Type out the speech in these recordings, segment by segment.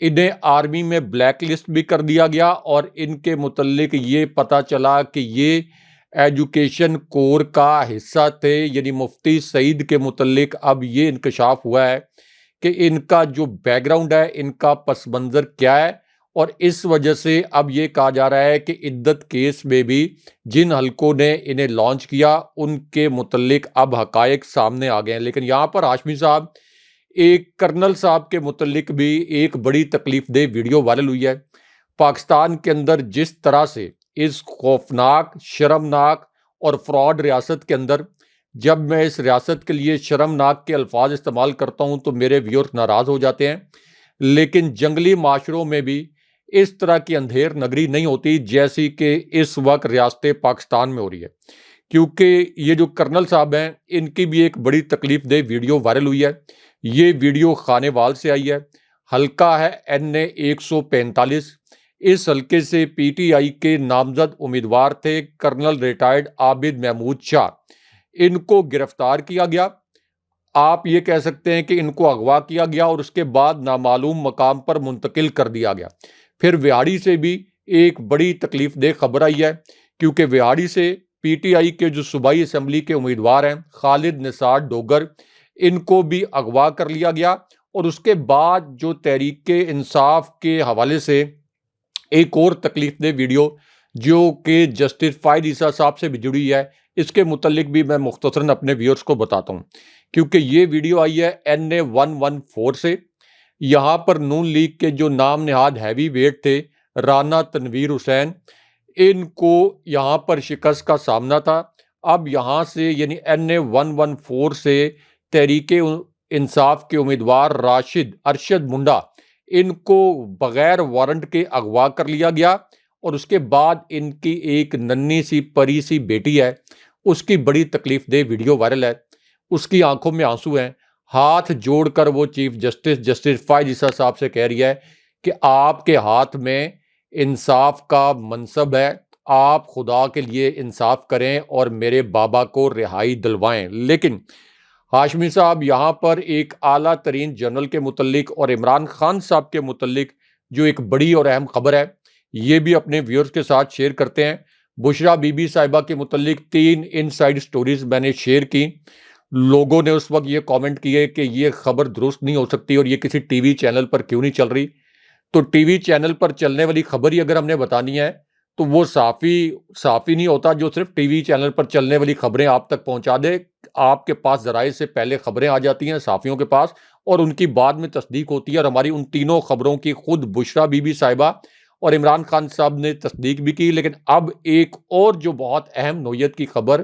انہیں آرمی میں black list بھی کر دیا گیا اور ان کے متعلق یہ پتہ چلا کہ یہ ایجوکیشن کور کا حصہ تھے. یعنی مفتی سعید کے متعلق اب یہ انکشاف ہوا ہے کہ ان کا جو بیک گراؤنڈ ہے، ان کا پس منظر کیا ہے، اور اس وجہ سے اب یہ کہا جا رہا ہے کہ عدت کیس میں بھی جن حلقوں نے انہیں لانچ کیا ان کے متعلق اب حقائق سامنے آ گئے ہیں. لیکن یہاں پر ہاشمی صاحب، ایک کرنل صاحب کے متعلق بھی ایک بڑی تکلیف دہ ویڈیو وائرل ہوئی ہے. پاکستان کے اندر جس طرح سے اس خوفناک، شرمناک اور فراڈ ریاست کے اندر، جب میں اس ریاست کے لیے شرمناک کے الفاظ استعمال کرتا ہوں تو میرے ویورز ناراض ہو جاتے ہیں، لیکن جنگلی معاشروں میں بھی اس طرح کی اندھیر نگری نہیں ہوتی جیسی کہ اس وقت ریاست پاکستان میں ہو رہی ہے. کیونکہ یہ جو کرنل صاحب ہیں، ان کی بھی ایک بڑی تکلیف دہ ویڈیو وائرل ہوئی ہے. یہ ویڈیو خانے وال سے آئی ہے. حلقہ ہے NA 145. اس حلقے سے PTI کے نامزد امیدوار تھے کرنل ریٹائرڈ عابد محمود شاہ. ان کو گرفتار کیا گیا. آپ یہ کہہ سکتے ہیں کہ ان کو اغوا کیا گیا اور اس کے بعد نامعلوم مقام پر منتقل کر دیا گیا. پھر وہاڑی سے بھی ایک بڑی تکلیف دہ خبر آئی ہے، کیونکہ وہاڑی سے PTI کے جو صوبائی اسمبلی کے امیدوار ہیں خالد نثار ڈوگر، ان کو بھی اغوا کر لیا گیا. اور اس کے بعد جو تحریک انصاف کے حوالے سے ایک اور تکلیف دہ ویڈیو جو کہ جسٹس فائد عیسیٰ صاحب سے بھی جڑی ہے، اس کے متعلق بھی میں مختصراً اپنے ویورز کو بتاتا ہوں، کیونکہ یہ ویڈیو آئی ہے NA 114 سے. یہاں پر نون لیگ کے جو نام نہاد ہیوی ویٹ تھے رانا تنویر حسین، ان کو یہاں پر شکست کا سامنا تھا. اب یہاں سے یعنی NA 114 سے تحریک انصاف کے امیدوار ارشد منڈا، ان کو بغیر وارنٹ کے اغوا کر لیا گیا. اور اس کے بعد ان کی ایک ننھی سی پری سی بیٹی ہے، اس کی بڑی تکلیف دہ ویڈیو وائرل ہے. اس کی آنکھوں میں آنسو ہیں. ہاتھ جوڑ کر وہ چیف جسٹس فائد عیسیٰ صاحب سے کہہ رہی ہے کہ آپ کے ہاتھ میں انصاف کا منصب ہے، آپ خدا کے لیے انصاف کریں اور میرے بابا کو رہائی دلوائیں. لیکن ہاشمی صاحب، یہاں پر ایک اعلیٰ ترین جنرل کے متعلق اور عمران خان صاحب کے متعلق جو ایک بڑی اور اہم خبر ہے، یہ بھی اپنے ویورز کے ساتھ شیئر کرتے ہیں. بشرا بی بی صاحبہ کے متعلق 3 انسائیڈ سٹوریز میں نے شیئر کی. لوگوں نے اس وقت یہ کامنٹ کیے کہ یہ خبر درست نہیں ہو سکتی اور یہ کسی ٹی وی چینل پر کیوں نہیں چل رہی. تو ٹی وی چینل پر چلنے والی خبر ہی اگر ہم نے بتانی ہے تو وہ صحافی نہیں ہوتا جو صرف ٹی وی چینل پر چلنے والی خبریں آپ تک پہنچا دے. آپ کے پاس ذرائع سے پہلے خبریں آ جاتی ہیں صحافیوں کے پاس، اور ان کی بعد میں تصدیق ہوتی ہے. اور ہماری ان تینوں خبروں کی خود بشرا بی بی صاحبہ اور عمران خان صاحب نے تصدیق بھی کی. لیکن اب ایک اور جو بہت اہم نوعیت کی خبر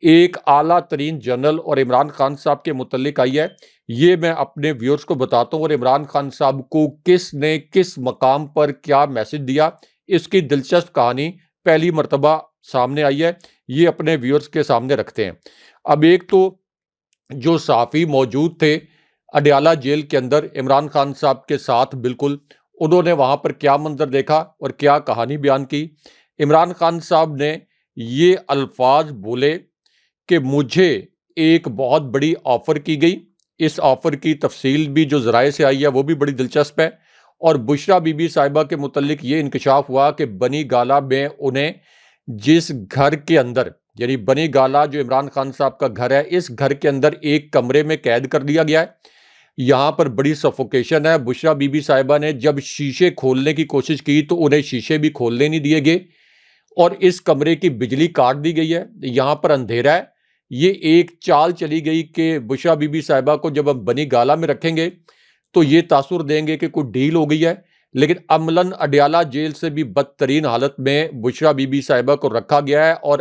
ایک اعلیٰ ترین جنرل اور عمران خان صاحب کے متعلق آئی ہے. یہ میں اپنے ویورز کو بتاتا ہوں، اور عمران خان صاحب کو کس نے کس مقام پر کیا میسج دیا، اس کی دلچسپ کہانی پہلی مرتبہ سامنے آئی ہے. یہ اپنے ویورز کے سامنے رکھتے ہیں. اب ایک تو جو صحافی موجود تھے اڈیالہ جیل کے اندر عمران خان صاحب کے ساتھ، بالکل انہوں نے وہاں پر کیا منظر دیکھا اور کیا کہانی بیان کی. عمران خان صاحب نے یہ الفاظ بولے کہ مجھے ایک بہت بڑی آفر کی گئی. اس آفر کی تفصیل بھی جو ذرائع سے آئی ہے وہ بھی بڑی دلچسپ ہے. اور بشرا بی بی صاحبہ کے متعلق یہ انکشاف ہوا کہ بنی گالا میں انہیں جس گھر کے اندر، یعنی بنی گالا جو عمران خان صاحب کا گھر ہے، اس گھر کے اندر ایک کمرے میں قید کر دیا گیا ہے. یہاں پر بڑی سفوکیشن ہے. بشرا بی بی صاحبہ نے جب شیشے کھولنے کی کوشش کی تو انہیں شیشے بھی کھولنے نہیں دیے گئے، اور اس کمرے کی بجلی کاٹ دی گئی ہے. یہاں پر اندھیرا ہے. یہ ایک چال چلی گئی کہ بشرا بی بی صاحبہ کو جب ہم بنی گالا میں رکھیں گے تو یہ تاثر دیں گے کہ کوئی ڈیل ہو گئی ہے. لیکن عملاً اڈیالہ جیل سے بھی بدترین حالت میں بشرا بی بی صاحبہ کو رکھا گیا ہے، اور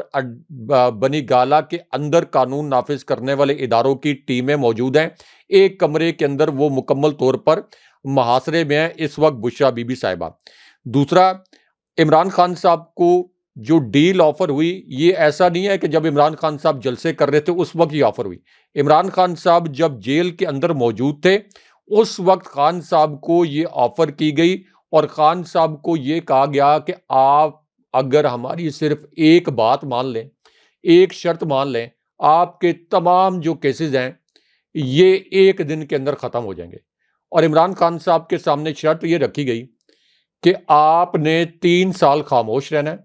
بنی گالا کے اندر قانون نافذ کرنے والے اداروں کی ٹیمیں موجود ہیں. ایک کمرے کے اندر وہ مکمل طور پر محاصرے میں ہیں اس وقت بشرا بی بی صاحبہ. دوسرا، عمران خان صاحب کو جو ڈیل آفر ہوئی، یہ ایسا نہیں ہے کہ جب عمران خان صاحب جلسے کر رہے تھے اس وقت یہ آفر ہوئی. عمران خان صاحب جب جیل کے اندر موجود تھے اس وقت خان صاحب کو یہ آفر کی گئی، اور خان صاحب کو یہ کہا گیا کہ آپ اگر ہماری صرف ایک بات مان لیں، ایک شرط مان لیں، آپ کے تمام جو کیسز ہیں یہ ایک دن کے اندر ختم ہو جائیں گے. اور عمران خان صاحب کے سامنے شرط یہ رکھی گئی کہ آپ نے 3 سال خاموش رہنا ہے،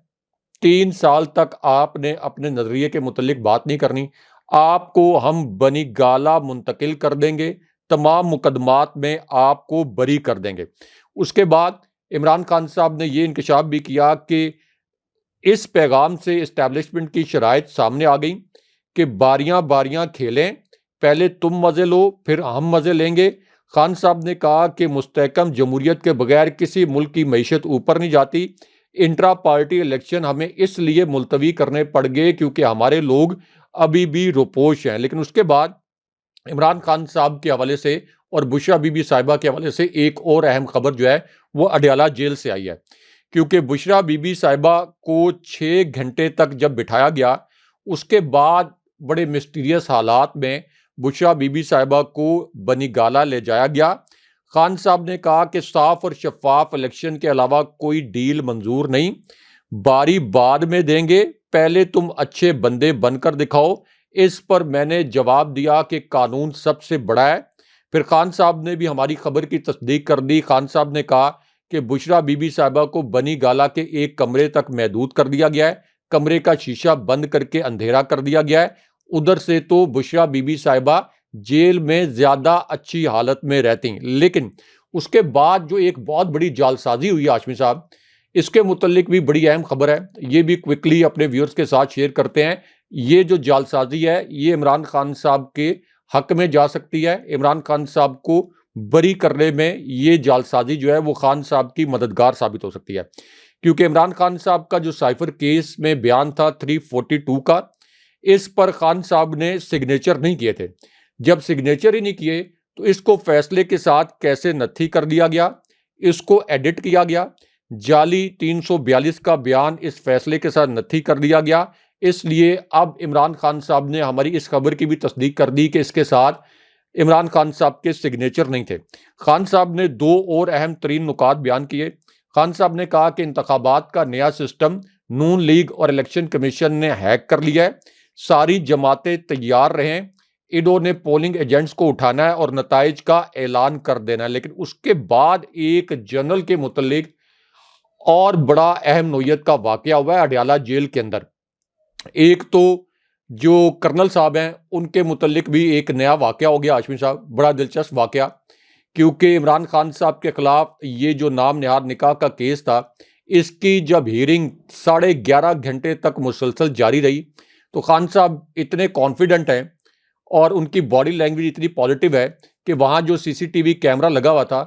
3 سال تک آپ نے اپنے نظریے کے متعلق بات نہیں کرنی، آپ کو ہم بنی گالہ منتقل کر دیں گے، تمام مقدمات میں آپ کو بری کر دیں گے۔ اس کے بعد عمران خان صاحب نے یہ انکشاف بھی کیا کہ اس پیغام سے اسٹیبلشمنٹ کی شرائط سامنے آ گئیں کہ باریاں باریاں کھیلیں، پہلے تم مزے لو پھر ہم مزے لیں گے۔ خان صاحب نے کہا کہ مستحکم جمہوریت کے بغیر کسی ملک کی معیشت اوپر نہیں جاتی، انٹرا پارٹی الیکشن ہمیں اس لیے ملتوی کرنے پڑ گئے کیونکہ ہمارے لوگ ابھی بھی روپوش ہیں۔ لیکن اس کے بعد عمران خان صاحب کے حوالے سے اور بشرا بی بی صاحبہ کے حوالے سے ایک اور اہم خبر جو ہے وہ اڈیالہ جیل سے آئی ہے، کیونکہ بشرا بی بی صاحبہ کو 6 گھنٹے تک جب بٹھایا گیا، اس کے بعد بڑے مسٹیریس حالات میں بشرا بی بی صاحبہ کو بنی گالہ لے جایا گیا۔ خان صاحب نے کہا کہ صاف اور شفاف الیکشن کے علاوہ کوئی ڈیل منظور نہیں، باری بعد میں دیں گے، پہلے تم اچھے بندے بن کر دکھاؤ۔ اس پر میں نے جواب دیا کہ قانون سب سے بڑا ہے۔ پھر خان صاحب نے بھی ہماری خبر کی تصدیق کر دی۔ خان صاحب نے کہا کہ بشرا بی بی صاحبہ کو بنی گالہ کے ایک کمرے تک محدود کر دیا گیا ہے، کمرے کا شیشہ بند کر کے اندھیرا کر دیا گیا ہے۔ ادھر سے تو بشرا بی بی صاحبہ جیل میں زیادہ اچھی حالت میں رہتی ہیں، لیکن اس کے بعد جو ایک بہت بڑی جعلسازی ہوئی ہاشمی صاحب، اس کے متعلق بھی بڑی اہم خبر ہے، یہ بھی کوئکلی اپنے ویورز کے ساتھ شیئر کرتے ہیں۔ یہ جو جعلسازی ہے یہ عمران خان صاحب کے حق میں جا سکتی ہے، عمران خان صاحب کو بری کرنے میں یہ جعلسازی جو ہے وہ خان صاحب کی مددگار ثابت ہو سکتی ہے، کیونکہ عمران خان صاحب کا جو سائفر کیس میں بیان تھا 342 کا، اس پر خان صاحب نے سگنیچر نہیں کیے تھے۔ جب سگنیچر ہی نہیں کیے تو اس کو فیصلے کے ساتھ کیسے نتھی کر دیا گیا، اس کو ایڈٹ کیا گیا، جعلی 342 کا بیان اس فیصلے کے ساتھ نتھی کر دیا گیا۔ اس لیے اب عمران خان صاحب نے ہماری اس خبر کی بھی تصدیق کر دی کہ اس کے ساتھ عمران خان صاحب کے سگنیچر نہیں تھے۔ خان صاحب نے 2 اور اہم ترین نکات بیان کیے۔ خان صاحب نے کہا کہ انتخابات کا نیا سسٹم نون لیگ اور الیکشن کمیشن نے ہیک کر لیا ہے، ساری جماعتیں تیار رہیں، انہوں نے پولنگ ایجنٹس کو اٹھانا ہے اور نتائج کا اعلان کر دینا ہے۔ لیکن اس کے بعد ایک جنرل کے متعلق اور بڑا اہم نوعیت کا واقعہ ہوا ہے اڈیالہ جیل کے اندر۔ ایک تو جو کرنل صاحب ہیں ان کے متعلق بھی ایک نیا واقعہ ہو گیا ہاشمی صاحب، بڑا دلچسپ واقعہ، کیونکہ عمران خان صاحب کے خلاف یہ جو نام نہاد نکاح کا کیس تھا، اس کی جب ہیرنگ 11.5 گھنٹے تک مسلسل جاری رہی تو خان صاحب اتنے کانفیڈنٹ ہیں اور ان کی باڈی لینگویج اتنی پازیٹیو ہے کہ وہاں جو سی سی ٹی وی کیمرہ لگا ہوا تھا،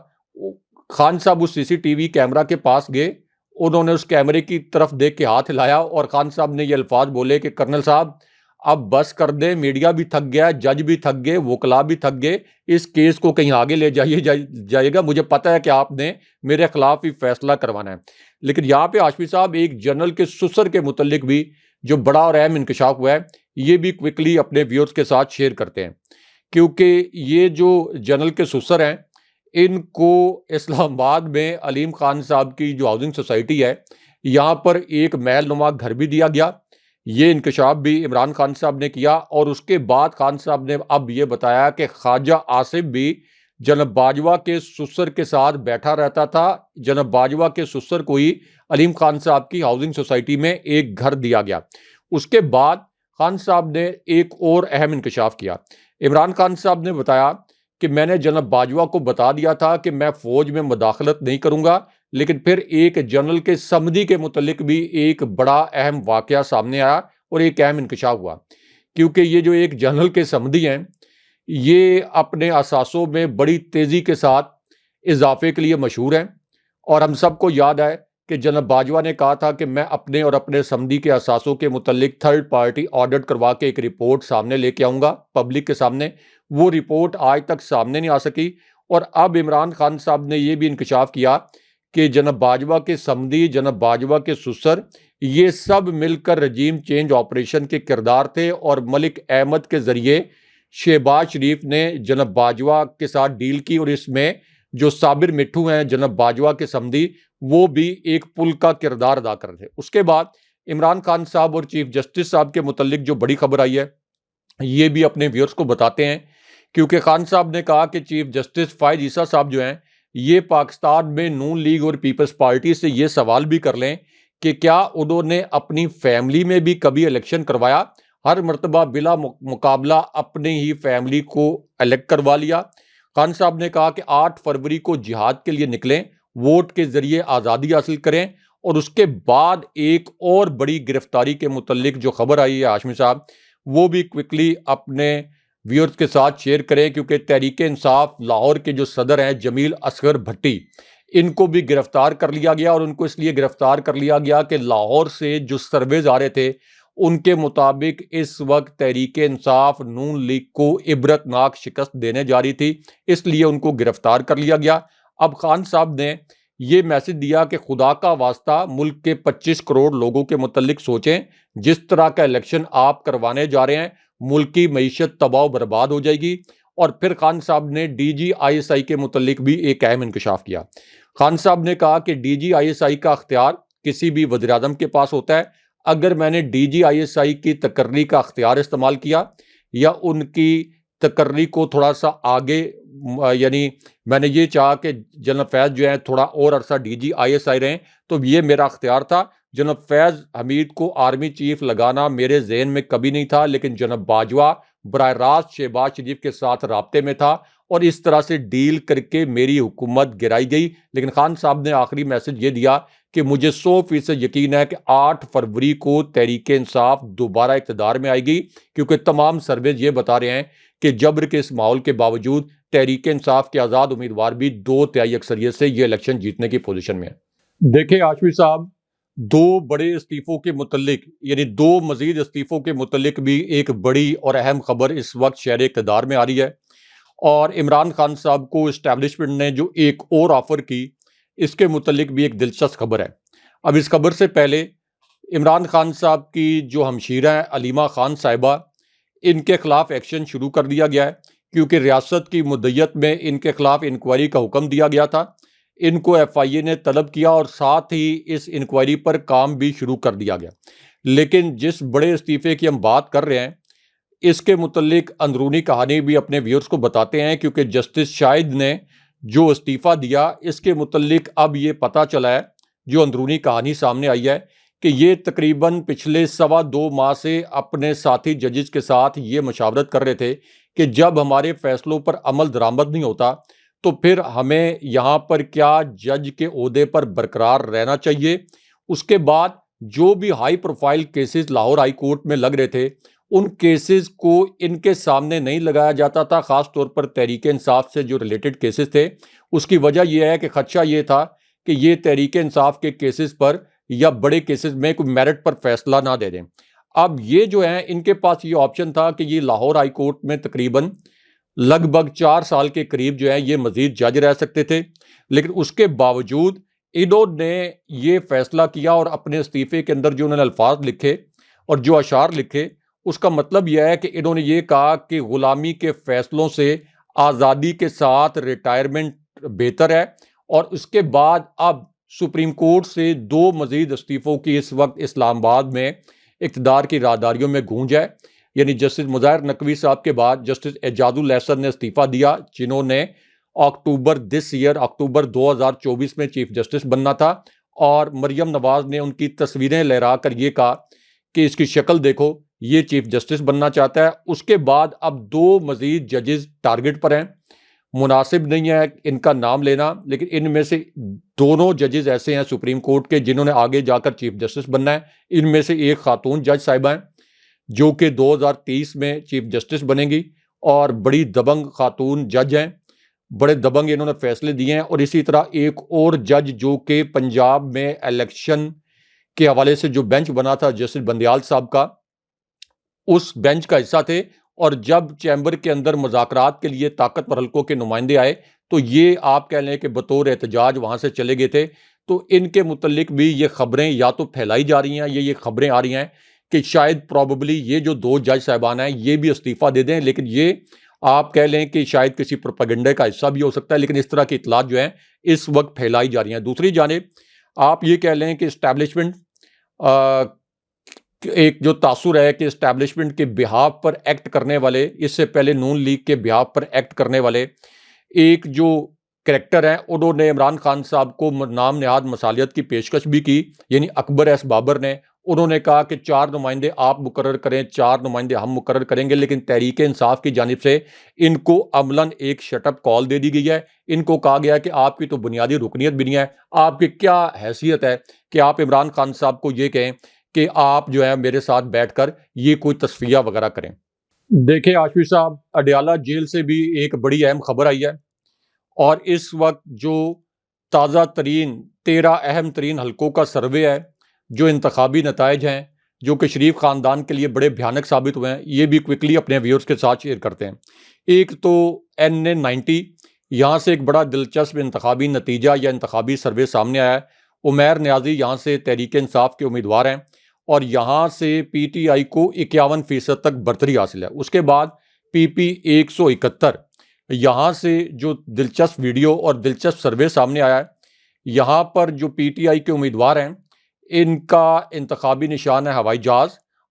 خان صاحب اس سی سی ٹی وی کیمرہ کے پاس گئے، انہوں نے اس کیمرے کی طرف دیکھ کے ہاتھ ہلایا اور خان صاحب نے یہ الفاظ بولے کہ کرنل صاحب اب بس کر دیں، میڈیا بھی تھک گیا، جج بھی تھک گئے، وکلا بھی تھک گئے، اس کیس کو کہیں آگے لے جائے گا، مجھے پتہ ہے کہ آپ نے میرے خلاف ہی فیصلہ کروانا ہے۔ لیکن یہاں پہ ہاشمی صاحب ایک جنرل کے سسر کے متعلق بھی جو بڑا اور اہم انکشاف ہوا ہے، یہ بھی کوئکلی اپنے ویورز کے ساتھ شیئر کرتے ہیں، کیونکہ یہ جو جنرل کے سسر ہیں ان کو اسلام آباد میں علیم خان صاحب کی جو ہاؤسنگ سوسائٹی ہے یہاں پر ایک محل نما گھر بھی دیا گیا۔ یہ انکشاف بھی عمران خان صاحب نے کیا اور اس کے بعد خان صاحب نے اب یہ بتایا کہ خواجہ آصف بھی جناب باجوہ کے سسر کے ساتھ بیٹھا رہتا تھا، جناب باجوہ کے سسر کو ہی علیم خان صاحب کی ہاؤسنگ سوسائٹی میں ایک گھر دیا گیا۔ اس کے بعد خان صاحب نے ایک اور اہم انکشاف کیا۔ عمران خان صاحب نے بتایا کہ میں نے جناب باجوہ کو بتا دیا تھا کہ میں فوج میں مداخلت نہیں کروں گا، لیکن پھر ایک جنرل کے سمدھی کے متعلق بھی ایک بڑا اہم واقعہ سامنے آیا اور ایک اہم انکشاف ہوا، کیونکہ یہ جو ایک جنرل کے سمدھی ہیں یہ اپنے اثاثوں میں بڑی تیزی کے ساتھ اضافے کے لیے مشہور ہیں، اور ہم سب کو یاد ہے کہ جناب باجوہ نے کہا تھا کہ میں اپنے اور اپنے سمدھی کے اثاثوں کے متعلق تھرڈ پارٹی آڈٹ کروا کے ایک رپورٹ سامنے لے کے آؤں گا پبلک کے سامنے۔ وہ رپورٹ آج تک سامنے نہیں آ سکی، اور اب عمران خان صاحب نے یہ بھی انکشاف کیا کہ جناب باجوہ کے سمدھی، جناب باجوہ کے سسر، یہ سب مل کر رجیم چینج آپریشن کے کردار تھے، اور ملک احمد کے ذریعے شہباز شریف نے جناب باجوہ کے ساتھ ڈیل کی، اور اس میں جو صابر مٹھو ہیں جناب باجوہ کے سمدھی، وہ بھی ایک پل کا کردار ادا کر رہے تھے۔ اس کے بعد عمران خان صاحب اور چیف جسٹس صاحب کے متعلق جو بڑی خبر آئی ہے یہ بھی اپنے ویورز کو بتاتے ہیں کیونکہ خان صاحب نے کہا کہ چیف جسٹس فائز عیسیٰ صاحب جو ہیں یہ پاکستان میں نون لیگ اور پیپلز پارٹی سے یہ سوال بھی کر لیں کہ کیا انہوں نے اپنی فیملی میں بھی کبھی الیکشن کروایا؟ ہر مرتبہ بلا مقابلہ اپنے ہی فیملی کو الیکٹ کروا لیا۔ خان صاحب نے کہا کہ 8 فروری کو جہاد کے لیے نکلیں، ووٹ کے ذریعے آزادی حاصل کریں، اور اس کے بعد ایک اور بڑی گرفتاری کے متعلق جو خبر آئی ہے ہاشمی صاحب، وہ بھی کوئکلی اپنے ویورز کے ساتھ شیئر کریں، کیونکہ تحریک انصاف لاہور کے جو صدر ہیں جمیل اصغر بھٹی، ان کو بھی گرفتار کر لیا گیا، اور ان کو اس لیے گرفتار کر لیا گیا کہ لاہور سے جو سرویز آ رہے تھے ان کے مطابق اس وقت تحریک انصاف نون لیگ کو عبرتناک شکست دینے جا رہی تھی، اس لیے ان کو گرفتار کر لیا گیا۔ اب خان صاحب نے یہ میسج دیا کہ خدا کا واسطہ ملک کے 25 کروڑ لوگوں کے متعلق سوچیں، جس طرح کا الیکشن آپ کروانے جا رہے ہیں ملک کی معیشت تباہ و برباد ہو جائے گی۔ اور پھر خان صاحب نے D G I S I کے متعلق بھی ایک اہم انکشاف کیا۔ خان صاحب نے کہا کہ D G I S I کا اختیار کسی بھی وزیر اعظم کے پاس ہوتا ہے، اگر میں نے D G I S I کی تقرری کا اختیار استعمال کیا یا ان کی تقرری کو تھوڑا سا آگے، یعنی میں نے یہ چاہا کہ جنرل فیض جو ہیں تھوڑا اور عرصہ D G I S I رہیں، تو یہ میرا اختیار تھا۔ جنرل فیض حمید کو آرمی چیف لگانا میرے ذہن میں کبھی نہیں تھا، لیکن جنرل باجوہ براہ راست شہباز شریف کے ساتھ رابطے میں تھا، اور اس طرح سے ڈیل کر کے میری حکومت گرائی گئی۔ لیکن خان صاحب نے آخری میسج یہ دیا کہ مجھے 100% یقین ہے کہ 8 فروری کو تحریک انصاف دوبارہ اقتدار میں آئے گی، کیونکہ تمام سرویز یہ بتا رہے ہیں کہ جبر کے اس ماحول کے باوجود تحریک انصاف کے آزاد امیدوار بھی 2/3 اکثریت سے یہ الیکشن جیتنے کی پوزیشن میں ہے۔ دیکھیں ہاشمی صاحب، 2 بڑے استعفوں کے متعلق، یعنی 2 مزید استعفوں کے متعلق بھی ایک بڑی اور اہم خبر اس وقت شہر اقتدار میں آ رہی ہے، اور عمران خان صاحب کو اسٹیبلشمنٹ نے جو ایک اور آفر کی، اس کے متعلق بھی ایک دلچسپ خبر ہے۔ اب اس خبر سے پہلے عمران خان صاحب کی جو ہمشیرہ ہیں علیمہ خان صاحبہ، ان کے خلاف ایکشن شروع کر دیا گیا ہے، کیونکہ ریاست کی مدیت میں ان کے خلاف انکوائری کا حکم دیا گیا تھا۔ ان کو ایف آئی اے نے طلب کیا اور ساتھ ہی اس انکوائری پر کام بھی شروع کر دیا گیا۔ لیکن جس بڑے استعفے کی ہم بات کر رہے ہیں، اس کے متعلق اندرونی کہانی بھی اپنے ویورز کو بتاتے ہیں، کیونکہ جسٹس شاہد نے جو استعفیٰ دیا اس کے متعلق اب یہ پتہ چلا ہے، جو اندرونی کہانی سامنے آئی ہے، کہ یہ تقریباً پچھلے 2.25 ماہ سے اپنے ساتھی ججز کے ساتھ یہ مشاورت کر رہے تھے کہ جب ہمارے فیصلوں پر عمل درآمد نہیں ہوتا تو پھر ہمیں یہاں پر کیا جج کے عہدے پر برقرار رہنا چاہیے۔ اس کے بعد جو بھی high profile cases Lahore high court میں لگ رہے تھے، ان کیسز کو ان کے سامنے نہیں لگایا جاتا تھا، خاص طور پر تحریک انصاف سے جو ریلیٹڈ کیسز تھے۔ اس کی وجہ یہ ہے کہ خدشہ یہ تھا کہ یہ تحریک انصاف کے کیسز پر یا بڑے کیسز میں کوئی میرٹ پر فیصلہ نہ دے دیں۔ اب یہ جو ہیں ان کے پاس یہ آپشن تھا کہ یہ لاہور ہائی کورٹ میں تقریباً لگ بھگ 4 سال کے قریب جو ہے یہ مزید جج رہ سکتے تھے، لیکن اس کے باوجود انہوں نے یہ فیصلہ کیا، اور اپنے استعفے کے اندر جو انہوں نے الفاظ لکھے اور جو اشعار لکھے، اس کا مطلب یہ ہے کہ انہوں نے یہ کہا کہ غلامی کے فیصلوں سے آزادی کے ساتھ ریٹائرمنٹ بہتر ہے، اور اس کے بعد اب سپریم کورٹ سے 2 مزید استعفوں کی اس وقت اسلام آباد میں اقتدار کی راہداریوں میں گونج ہے۔ یعنی جسٹس مظاہر نقوی صاحب کے بعد جسٹس اعجاز الاحسن نے استعفیٰ دیا، جنہوں نے اکتوبر 2024 میں چیف جسٹس بننا تھا، اور مریم نواز نے ان کی تصویریں لہرا کر یہ کہا کہ اس کی شکل دیکھو، یہ چیف جسٹس بننا چاہتا ہے۔ اس کے بعد اب 2 مزید ججز ٹارگٹ پر ہیں۔ مناسب نہیں ہے ان کا نام لینا، لیکن ان میں سے دونوں ججز ایسے ہیں سپریم کورٹ کے جنہوں نے آگے جا کر چیف جسٹس بننا ہے۔ ان میں سے ایک خاتون جج صاحبہ ہیں جو کہ 2023 میں چیف جسٹس بنیں گی، اور بڑی دبنگ خاتون جج ہیں، بڑے دبنگ انہوں نے فیصلے دیے ہیں۔ اور اسی طرح ایک اور جج جو کہ پنجاب میں الیکشن کے حوالے سے جو بینچ بنا تھا جسٹس بندیال صاحب کا، اس بینچ کا حصہ تھے، اور جب چیمبر کے اندر مذاکرات کے لیے طاقتور حلقوں کے نمائندے آئے تو یہ آپ کہہ لیں کہ بطور احتجاج وہاں سے چلے گئے تھے۔ تو ان کے متعلق بھی یہ خبریں یا تو پھیلائی جا رہی ہیں، یہ خبریں آ رہی ہیں کہ شاید پروبیبلی یہ جو 2 جج صاحبان ہیں یہ بھی استعفیٰ دے دیں، لیکن یہ آپ کہہ لیں کہ شاید کسی پروپیگنڈے کا حصہ بھی ہو سکتا ہے، لیکن اس طرح کی اطلاعات جو ہیں اس وقت پھیلائی جا رہی ہیں۔ دوسری جانب آپ یہ کہہ لیں کہ اسٹیبلشمنٹ ایک جو تاثر ہے کہ اسٹیبلشمنٹ کے بہاف پر ایکٹ کرنے والے، اس سے پہلے نون لیگ کے بہاف پر ایکٹ کرنے والے ایک جو کریکٹر ہیں، انہوں نے عمران خان صاحب کو نام نہاد مصالحت کی پیشکش بھی کی، یعنی اکبر ایس بابر نے. انہوں نے کہا کہ 4 نمائندے آپ مقرر کریں، 4 نمائندے ہم مقرر کریں گے، لیکن تحریک انصاف کی جانب سے ان کو عملاً ایک شٹ اپ کال دے دی گئی ہے. ان کو کہا گیا کہ آپ کی تو بنیادی رکنیت بھی نہیں ہے، آپ کی کیا حیثیت ہے کہ آپ عمران خان صاحب کو یہ کہیں کہ آپ جو ہے میرے ساتھ بیٹھ کر یہ کوئی تصفیہ وغیرہ کریں. دیکھیں آشوی صاحب، اڈیالہ جیل سے بھی ایک بڑی اہم خبر آئی ہے، اور اس وقت جو تازہ ترین 13 اہم ترین حلقوں کا سروے ہے، جو انتخابی نتائج ہیں، جو کہ شریف خاندان کے لیے بڑے بھیانک ثابت ہوئے ہیں، یہ بھی کوئکلی اپنے ویورز کے ساتھ شیئر کرتے ہیں. ایک تو NA90، یہاں سے ایک بڑا دلچسپ انتخابی نتیجہ یا انتخابی سروے سامنے آیا ہے. عمیر نیازی یہاں سے تحریک انصاف کے امیدوار ہیں، اور یہاں سے PTI کو 51% تک برتری حاصل ہے. اس کے بعد PP 171، یہاں سے جو دلچسپ ویڈیو اور دلچسپ سروے سامنے آیا ہے، یہاں پر جو PTI کے امیدوار ہیں ان کا انتخابی نشان ہے ہوائی جہاز.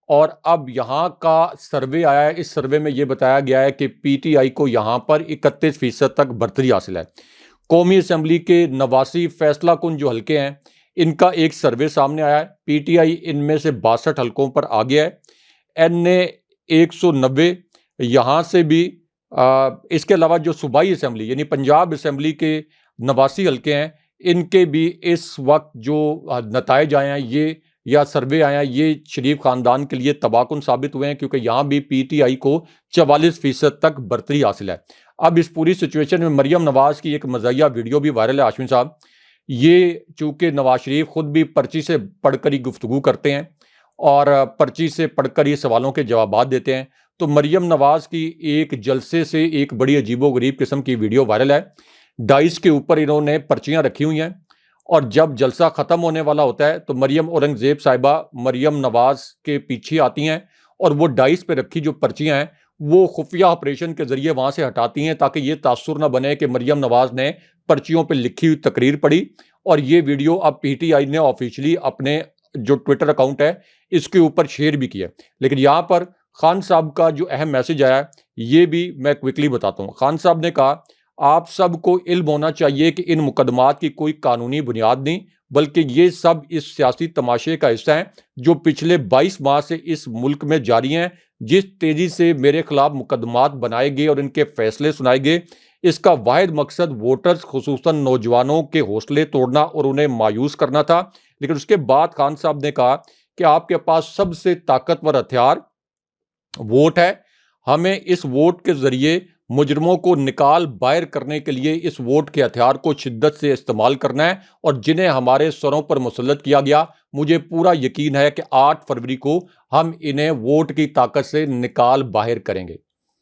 اور اب یہاں کا سروے آیا ہے، اس سروے میں یہ بتایا گیا ہے کہ PTI کو یہاں پر 31% تک برتری حاصل ہے. قومی اسمبلی کے 89 فیصلہ کن جو حلقے ہیں، ان کا ایک سروے سامنے آیا ہے. PTI ان میں سے 62 حلقوں پر آ گیا ہے. NA 190، یہاں سے بھی اس کے علاوہ جو صوبائی اسمبلی یعنی پنجاب اسمبلی کے 89 حلقے ہیں، ان کے بھی اس وقت جو نتائج آئے ہیں یہ یا سروے آئے ہیں، یہ شریف خاندان کے لیے تباہ کن ثابت ہوئے ہیں، کیونکہ یہاں بھی PTI کو 44% تک برتری حاصل ہے. اب اس پوری سچویشن میں مریم نواز کی ایک مزاحیہ ویڈیو بھی وائرل ہے آشوین صاحب. یہ چونکہ نواز شریف خود بھی پرچی سے پڑھ کر ہی گفتگو کرتے ہیں اور پرچی سے پڑھ کر ہی سوالوں کے جوابات دیتے ہیں، تو مریم نواز کی ایک جلسے سے ایک بڑی عجیب و غریب قسم کی ویڈیو وائرل ہے. ڈائس کے اوپر انہوں نے پرچیاں رکھی ہوئی ہیں، اور جب جلسہ ختم ہونے والا ہوتا ہے تو مریم اورنگزیب صاحبہ مریم نواز کے پیچھے آتی ہیں، اور وہ ڈائس پہ رکھی جو پرچیاں ہیں وہ خفیہ آپریشن کے ذریعے وہاں سے ہٹاتی ہیں، تاکہ یہ تاثر نہ بنے کہ مریم نواز نے پرچیوں پہ لکھی ہوئی تقریر پڑھی. اور یہ ویڈیو اب PTI نے آفیشلی اپنے جو ٹویٹر اکاؤنٹ ہے اس کے اوپر شیئر بھی کیا. لیکن یہاں پر خان صاحب کا جو اہم میسج آیا ہے یہ بھی میں کوئکلی بتاتا ہوں. خان صاحب نے کہا آپ سب کو علم ہونا چاہیے کہ ان مقدمات کی کوئی قانونی بنیاد نہیں، بلکہ یہ سب اس سیاسی تماشے کا حصہ ہیں جو پچھلے 22 ماہ سے اس ملک میں جاری ہیں. جس تیزی سے میرے خلاف مقدمات بنائے گئے اور ان کے فیصلے سنائے گئے، اس کا واحد مقصد ووٹرز خصوصاً نوجوانوں کے حوصلے توڑنا اور انہیں مایوس کرنا تھا. لیکن اس کے بعد خان صاحب نے کہا کہ آپ کے پاس سب سے طاقتور ہتھیار ووٹ ہے. ہمیں اس ووٹ کے ذریعے مجرموں کو نکال باہر کرنے کے لیے اس ووٹ کے ہتھیار کو شدت سے استعمال کرنا ہے، اور جنہیں ہمارے سروں پر مسلط کیا گیا، مجھے پورا یقین ہے کہ 8 فروری کو ہم انہیں ووٹ کی طاقت سے نکال باہر کریں گے.